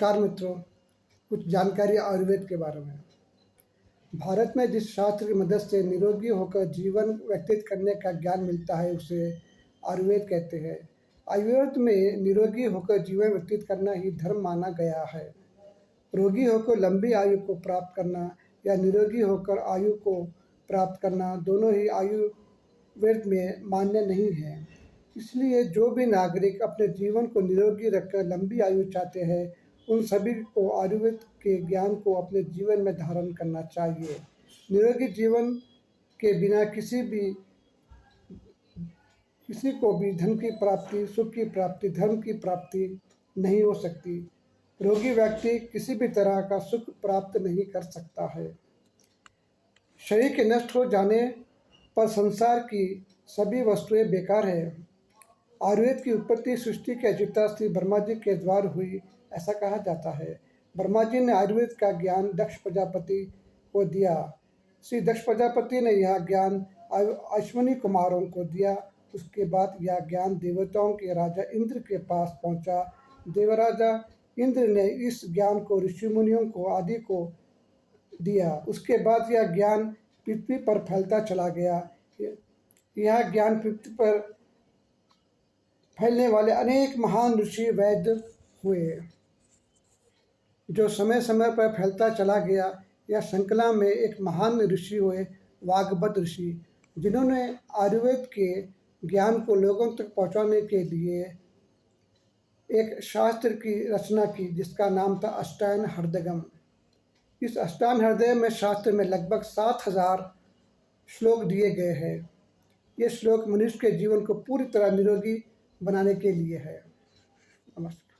नमस्कार मित्रों, कुछ जानकारी आयुर्वेद के बारे में। भारत में जिस शास्त्र की मदद से निरोगी होकर जीवन व्यतीत करने का ज्ञान मिलता है उसे आयुर्वेद कहते हैं। आयुर्वेद में निरोगी होकर जीवन व्यतीत करना ही धर्म माना गया है। रोगी होकर लंबी आयु को प्राप्त करना या निरोगी होकर आयु को प्राप्त करना दोनों ही आयुर्वेद में मान्य नहीं है। इसलिए जो भी नागरिक अपने जीवन को निरोगी रखकर लंबी आयु चाहते हैं उन सभी को आयुर्वेद के ज्ञान को अपने जीवन में धारण करना चाहिए। निरोगी जीवन के बिना किसी को भी धन की प्राप्ति, सुख की प्राप्ति, धर्म की प्राप्ति नहीं हो सकती। रोगी व्यक्ति किसी भी तरह का सुख प्राप्त नहीं कर सकता है। शरीर के नष्ट हो जाने पर संसार की सभी वस्तुएं बेकार है। आयुर्वेद की उत्पत्ति सृष्टि के रचयिता श्री ब्रह्मा जी के द्वारा हुई, ऐसा कहा जाता है। ब्रह्मा जी ने आयुर्वेद का ज्ञान दक्ष प्रजापति को दिया। श्री दक्ष प्रजापति ने यह ज्ञान अश्विनी कुमारों को दिया। उसके बाद यह ज्ञान देवताओं के राजा इंद्र के पास पहुंचा। देवराजा इंद्र ने इस ज्ञान को ऋषि मुनियों को आदि को दिया। उसके बाद यह ज्ञान पृथ्वी पर फैलता चला गया। यह ज्ञान पृथ्वी पर फैलने वाले अनेक महान ऋषि वैद्य हुए, जो समय समय पर फैलता चला गया। यह श्रृंखला में एक महान ऋषि हुए, वाग्भट ऋषि, जिन्होंने आयुर्वेद के ज्ञान को लोगों तक पहुंचाने के लिए एक शास्त्र की रचना की, जिसका नाम था अष्टायन हृदयगम। इस अष्टायन हृदय में शास्त्र में लगभग 7000 श्लोक दिए गए हैं। ये श्लोक मनुष्य के जीवन को पूरी तरह निरोगी बनाने के लिए है। नमस्कार।